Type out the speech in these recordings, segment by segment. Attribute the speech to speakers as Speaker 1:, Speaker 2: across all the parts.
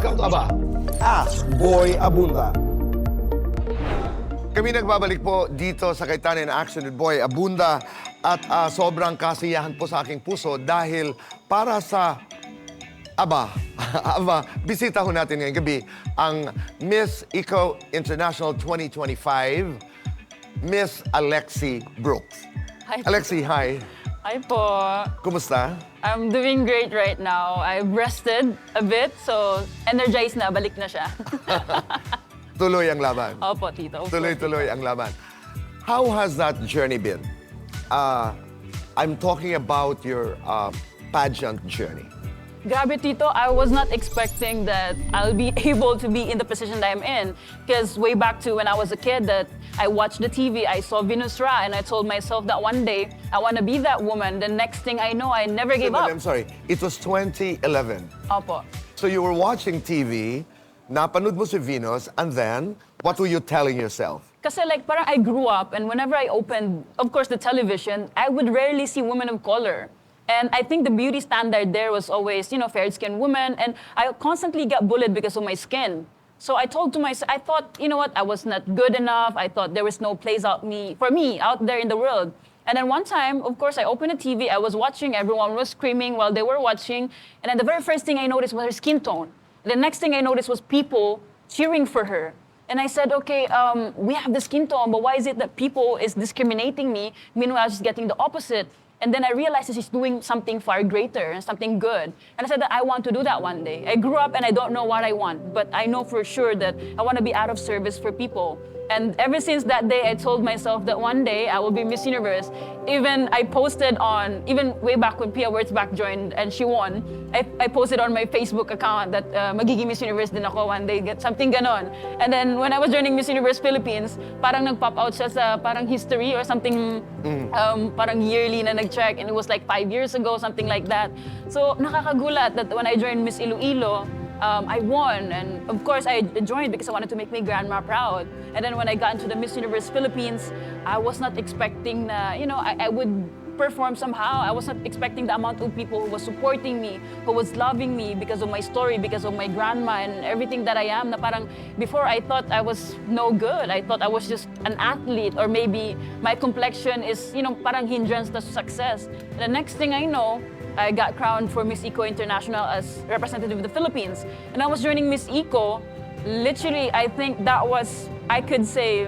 Speaker 1: Welcome to Aba.
Speaker 2: Ask Boy Abunda.
Speaker 1: Kami nagbabalik po dito sa Cayetano and Aksyon with Boy Abunda at sobrang kasiyahan po sa aking puso dahil para sa Aba, bisita ho natin ngayong gabi ang Miss Eco International 2025, Miss Alexi Brooks.
Speaker 3: Hi.
Speaker 1: Alexi, hi.
Speaker 3: Hi po.
Speaker 1: Kumusta?
Speaker 3: I'm doing great right now. I've rested a bit, so energized na. Balik na siya.
Speaker 1: Tuloy ang laban.
Speaker 3: Opo, Tito.
Speaker 1: Tuloy-tuloy ang laban. How has that journey been? I'm talking about your pageant journey.
Speaker 3: Grabe, Tito. I was not expecting that I'll be able to be in the position that I'm in. Because way back to when I was a kid, that I watched the TV, I saw Venus Ra, and I told myself that one day, I want to be that woman. The next thing I know, I never gave up.
Speaker 1: I'm sorry, it was 2011.
Speaker 3: Opo.
Speaker 1: So you were watching TV, napanood mo si Venus, and then, what were you telling yourself?
Speaker 3: Kasi like, parang I grew up, and whenever I opened, of course, the television, I would rarely see women of color. And I think the beauty standard there was always, fair-skinned women, and I constantly got bullied because of my skin. So I told to myself, I thought, you know what, I was not good enough. I thought there was no place for me out there in the world. And then one time, of course, I opened the TV, I was watching, everyone was screaming while they were watching, and then the very first thing I noticed was her skin tone. The next thing I noticed was people cheering for her. And I said, okay, we have the skin tone, but why is it that people is discriminating me, meanwhile she's getting the opposite? And then I realized that she's doing something far greater and something good. And I said that I want to do that one day. I grew up and I don't know what I want, but I know for sure that I want to be out of service for people. And ever since that day, I told myself that one day I will be Miss Universe. Even I posted on, even way back when Pia Wurtzbach joined and she won, I posted on my Facebook account that magiging Miss Universe din ako one day, get something ganon. And then when I was joining Miss Universe Philippines, parang nag-pop out siya sa parang history or something, parang yearly na nag-check, and it was like 5 years ago, something like that. So nakakagulat that when I joined Miss Iloilo, I won, and of course I joined because I wanted to make my grandma proud. And then when I got into the Miss Universe Philippines, I was not expecting na, I would perform somehow. I was not expecting the amount of people who was supporting me, who was loving me because of my story, because of my grandma and everything that I am. Na parang before I thought I was no good. I thought I was just an athlete, or maybe my complexion is, parang hindrance to success. The next thing I know, I got crowned for Miss Eco International as representative of the Philippines. And I was joining Miss Eco. Literally, I think that was, I could say,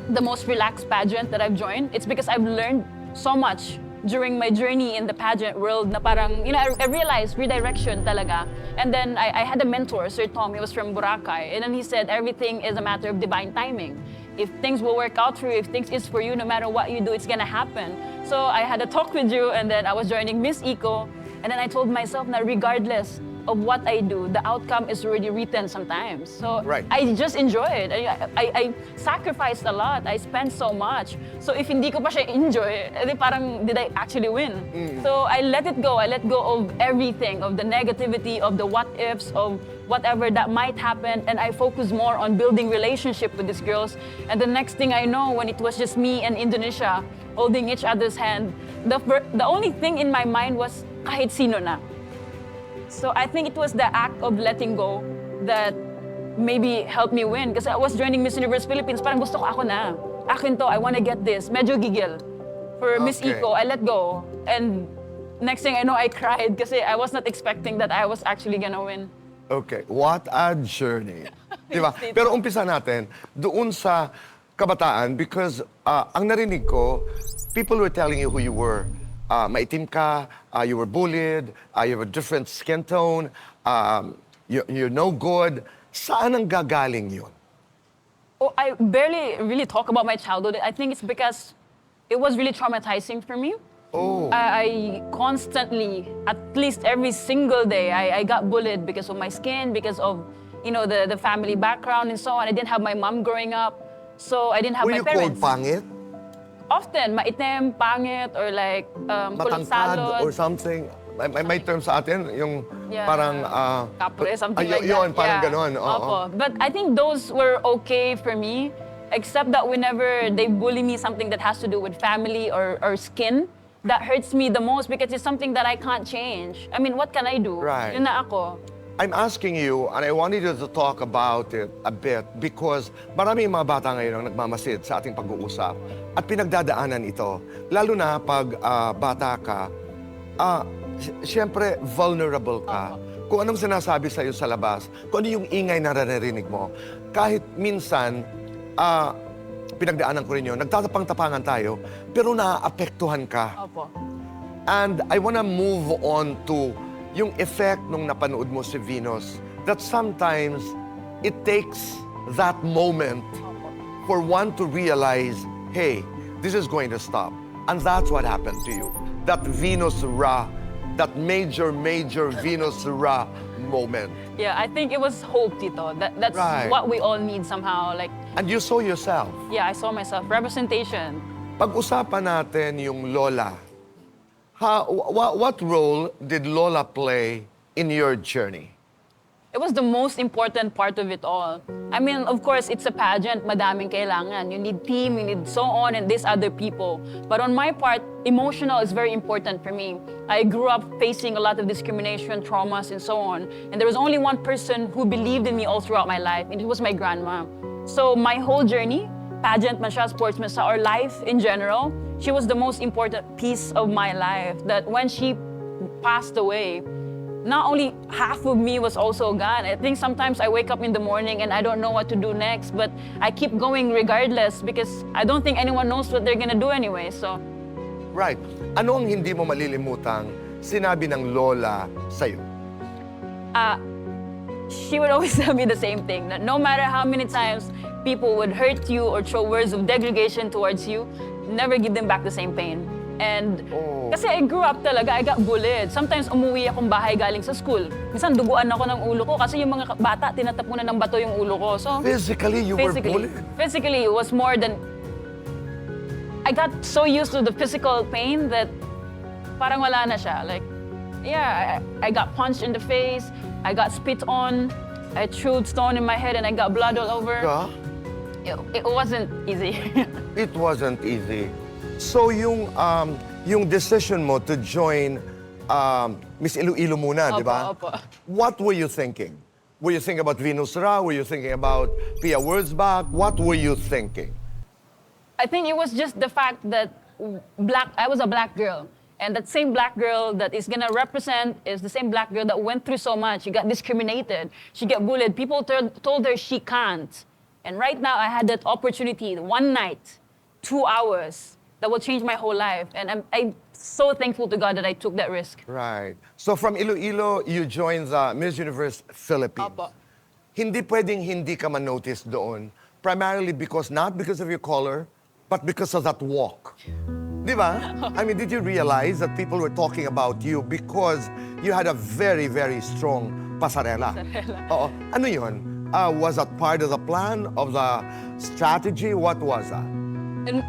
Speaker 3: the most relaxed pageant that I've joined. It's because I've learned so much during my journey in the pageant world na parang, I realized redirection talaga. And then I had a mentor, Sir Tom, he was from Boracay. And then he said, everything is a matter of divine timing. If things will work out for you, if things is for you, no matter what you do, it's gonna happen. So I had a talk with you, and then I was joining Miss Eco, and then I told myself that regardless of what I do, the outcome is already written sometimes. So
Speaker 1: right.
Speaker 3: I just enjoy it. I sacrificed a lot. I spent so much. So if hindi ko pa siya enjoy, edi parang did I actually win? So I let it go. I let go of everything, of the negativity, of the what ifs, of whatever that might happen, and I focus more on building relationship with these girls. And the next thing I know, when it was just me and Indonesia holding each other's hand, the only thing in my mind was kahit sino na. So I think it was the act of letting go that maybe helped me win. Kasi I was joining Miss Universe Philippines, parang gusto ko ako na. Akin to, I wanna get this. Medyo gigil. For Miss Eco, I let go. And next thing I know, I cried kasi I was not expecting that I was actually gonna win.
Speaker 1: Okay, what a journey. Diba? Pero umpisa natin doon sa kabataan because ang narinig ko, people were telling you who you were. Maitim ka, you were bullied, you have a different skin tone, you're no good. Saan ang gagaling yun?
Speaker 3: Oh, I barely really talk about my childhood. I think it's because it was really traumatizing for me.
Speaker 1: Oh.
Speaker 3: I constantly, at least every single day, I got bullied because of my skin, because of, the family background and so on. I didn't have my mom growing up, so I didn't have my parents.
Speaker 1: Were you called pangit?
Speaker 3: Often, maitim, pangit, or like, kulang
Speaker 1: Matangkad
Speaker 3: salot.
Speaker 1: or something? May term sa atin, yung
Speaker 3: Yeah.
Speaker 1: parang...
Speaker 3: Kapre, something like that.
Speaker 1: Yun, parang
Speaker 3: Yeah.
Speaker 1: ganon. Oo.
Speaker 3: Opo. But I think those were okay for me, except that whenever they bully me something that has to do with family or skin, that hurts me the most because it's something that I can't change. I mean, what can I do?
Speaker 1: Right.
Speaker 3: Yun na ako.
Speaker 1: I'm asking you, and I wanted you to talk about it a bit because maraming mga bata ngayon ang nagmamasid sa ating pag-uusap at pinagdadaanan ito. Lalo na pag bata ka, siyempre vulnerable ka. Kung anong sinasabi sa'yo sa labas, kung ano yung ingay na naririnig mo. Kahit minsan, pinagdaanan ko rin yun, nagtatapang-tapangan tayo, pero naaapektuhan ka.
Speaker 3: Opo.
Speaker 1: And I wanna move on to yung effect nung napanood mo si Venus, that sometimes it takes that moment for one to realize, hey, this is going to stop. And that's what happened to you. That Venus Ra, that major Venus Ra moment.
Speaker 3: Yeah, I think it was hope, Tito. That's
Speaker 1: Right.
Speaker 3: what we all need somehow. Like,
Speaker 1: And you saw yourself.
Speaker 3: yeah, I saw myself. Representation.
Speaker 1: Pag-usapan natin yung Lola. What role did Lola play in your journey?
Speaker 3: It was the most important part of it all. I mean, of course, it's a pageant, madaming kailangan. You need team, you need so on, and these other people. But on my part, emotional is very important for me. I grew up facing a lot of discrimination, traumas, and so on. And there was only one person who believed in me all throughout my life, and it was my grandma. So my whole journey, pageant man siya, sportsman siya, or life in general, she was the most important piece of my life. That when she passed away, not only half of me was also gone. I think sometimes I wake up in the morning and I don't know what to do next, but I keep going regardless because I don't think anyone knows what they're gonna do anyway, so.
Speaker 1: Right. Ano ang hindi mo malilimutang sinabi ng Lola sa'yo?
Speaker 3: She would always tell me the same thing, that no matter how many times people would hurt you or throw words of degradation towards you, never give them back the same pain. And kasi I grew up talaga, I got bullied. Sometimes umuwi akong bahay galing sa school. Minsan duguan ako ng ulo ko kasi yung mga bata tinatapunan ng bato yung ulo ko. So
Speaker 1: Physically, you were bullied?
Speaker 3: Physically, it was more than... I got so used to the physical pain that parang wala na siya. Like, yeah, I got punched in the face, I got spit on, I threw stone in my head and I got blood all over.
Speaker 1: Yeah?
Speaker 3: It wasn't easy.
Speaker 1: It wasn't easy. So yung decision mo to join Miss Iloilo muna, di ba?
Speaker 3: Opo.
Speaker 1: What were you thinking? Were you thinking about Venus Ra? Were you thinking about Pia Wurzbach? What were you thinking?
Speaker 3: I think it was just the fact that I was a black girl. And that same black girl that is gonna represent is the same black girl that went through so much. She got discriminated. She got bullied. People told her she can't. And right now, I had that opportunity, one night, 2 hours, that will change my whole life. And I'm so thankful to God that I took that risk.
Speaker 1: Right. So from Iloilo, you joined the Miss Universe Philippines.
Speaker 3: Opo.
Speaker 1: Hindi pwedeng hindi ka man-notice doon. Primarily not because of your color, but because of that walk. Di ba? I mean, did you realize that people were talking about you because you had a very, very strong pasarela? Oo. Ano yun? Was that part of the plan, of the strategy? What was that?
Speaker 3: And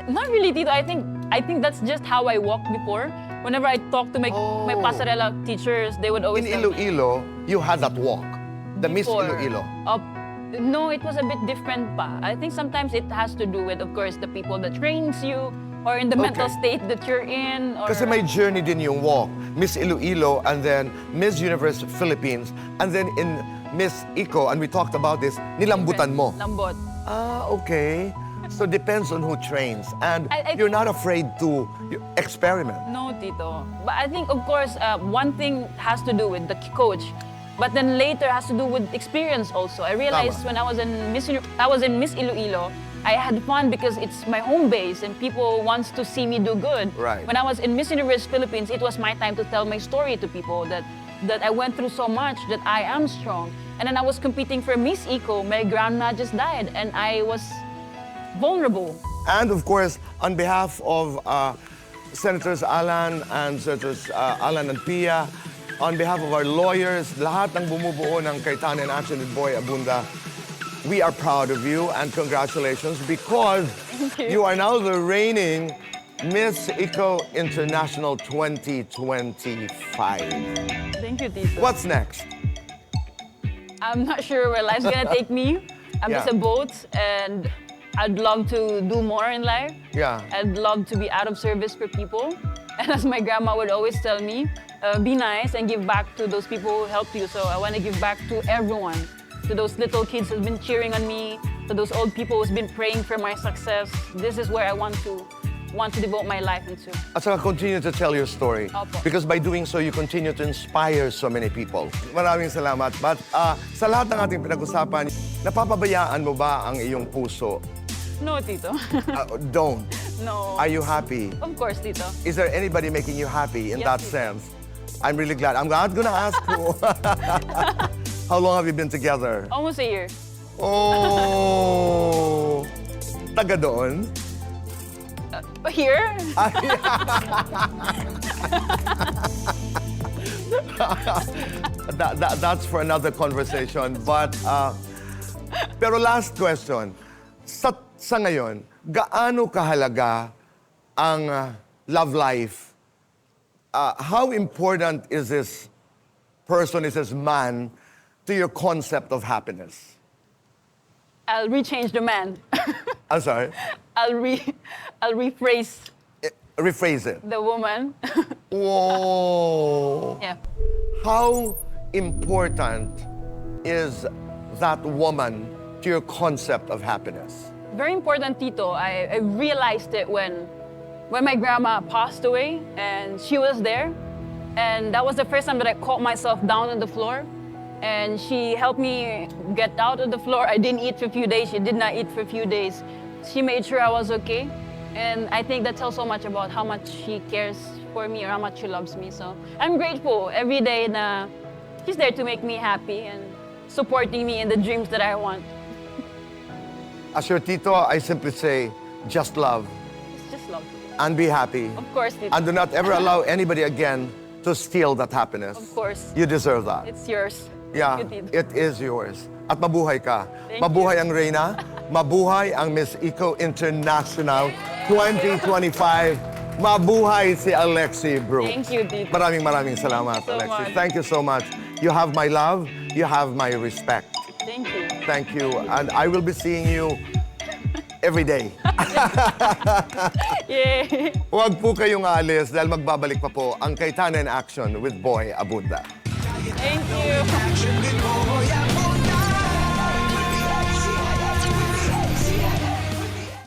Speaker 3: not really, Tito. I think that's just how I walked before. Whenever I talk to my pasarela teachers, they would always
Speaker 1: In
Speaker 3: tell me,
Speaker 1: Iloilo, you had that walk. The Miss
Speaker 3: before.
Speaker 1: Iloilo.
Speaker 3: No, it was a bit different pa. I think sometimes it has to do with, of course, the people that trains you, or in the mental state that you're in. Or...
Speaker 1: Kasi may journey din yung walk. Miss Iloilo, and then Miss Universe Philippines, and then in Miss Iko, and we talked about this, nilambutan mo.
Speaker 3: Lambot.
Speaker 1: Okay. So depends on who trains. And
Speaker 3: I
Speaker 1: you're not afraid to experiment.
Speaker 3: No, Tito. But I think, of course, one thing has to do with the coach. But then later has to do with experience also. I realized when I was in Miss Iloilo, I had fun because it's my home base and people wants to see me do good.
Speaker 1: Right.
Speaker 3: When I was in Miss Universe Philippines, it was my time to tell my story to people that I went through so much, that I am strong. And then I was competing for Miss Eco. My grandma just died and I was vulnerable.
Speaker 1: And of course, on behalf of Senators Alan and Senators Alan and Pia, on behalf of our lawyers, lahat ng bumubuo ng Cayetano and Aksyon with Boy Abunda, we are proud of you and congratulations because you are now the reigning Miss Eco International 2025.
Speaker 3: Thank you, Tito.
Speaker 1: What's next?
Speaker 3: I'm not sure where life's gonna take me. I'm just a boat and I'd love to do more in life.
Speaker 1: Yeah.
Speaker 3: I'd love to be out of service for people. And as my grandma would always tell me, be nice and give back to those people who helped you. So I want to give back to everyone, to those little kids who've been cheering on me, to those old people who's been praying for my success. This is where I want to devote my life into.
Speaker 1: At saka continue to tell your story.
Speaker 3: Opo.
Speaker 1: Because by doing so, you continue to inspire so many people. Maraming salamat. But sa lahat ng ating pinag-usapan, napapabayaan mo ba ang iyong puso?
Speaker 3: No, Tito.
Speaker 1: Don't.
Speaker 3: No.
Speaker 1: Are you happy?
Speaker 3: Of course, Tito.
Speaker 1: Is there anybody making you happy in
Speaker 3: Yes,
Speaker 1: that
Speaker 3: Tito.
Speaker 1: sense? I'm really glad. I'm not gonna ask you. How long have you been together?
Speaker 3: Almost a year.
Speaker 1: Oh, taga doon?
Speaker 3: Here?
Speaker 1: That's for another conversation. But, pero last question. Sa ngayon, gaano kahalaga ang love life? How important is this person, is this man, to your concept of happiness?
Speaker 3: I'll rechange the man.
Speaker 1: I'm sorry?
Speaker 3: I'll rephrase
Speaker 1: Rephrase it.
Speaker 3: the woman.
Speaker 1: Whoa.
Speaker 3: Yeah.
Speaker 1: How important is that woman to your concept of happiness?
Speaker 3: Very important, Tito. I realized it when my grandma passed away and she was there. And that was the first time that I caught myself down on the floor. And she helped me get out of the floor. I didn't eat for a few days. She did not eat for a few days. She made sure I was okay. And I think that tells so much about how much she cares for me or how much she loves me. So I'm grateful every day na she's there to make me happy and supporting me in the dreams that I want.
Speaker 1: As your tito, I simply say, just love
Speaker 3: It's just love.
Speaker 1: and be happy.
Speaker 3: Of course, Tito.
Speaker 1: And do not ever allow anybody again to steal that happiness.
Speaker 3: Of course.
Speaker 1: You deserve that.
Speaker 3: It's yours.
Speaker 1: Yeah,
Speaker 3: Thank you, Tito.
Speaker 1: it is yours. At mabuhay ka.
Speaker 3: Thank
Speaker 1: Mabuhay
Speaker 3: you.
Speaker 1: ang Reyna. Mabuhay ang Miss Eco International 2025. Mabuhay si Alexi Brooks.
Speaker 3: Thank you, Tito.
Speaker 1: Maraming salamat,
Speaker 3: Thank you so
Speaker 1: Alexi.
Speaker 3: much.
Speaker 1: Thank you so much. You have my love. You have my respect.
Speaker 3: Thank you.
Speaker 1: Thank you. And I will be seeing you every day.
Speaker 3: Yay!
Speaker 1: Huwag po kayong aalis dahil magbabalik pa po ang Cayetano in Action with Boy Abunda.
Speaker 3: Thank you.
Speaker 4: Action with Boy Alan.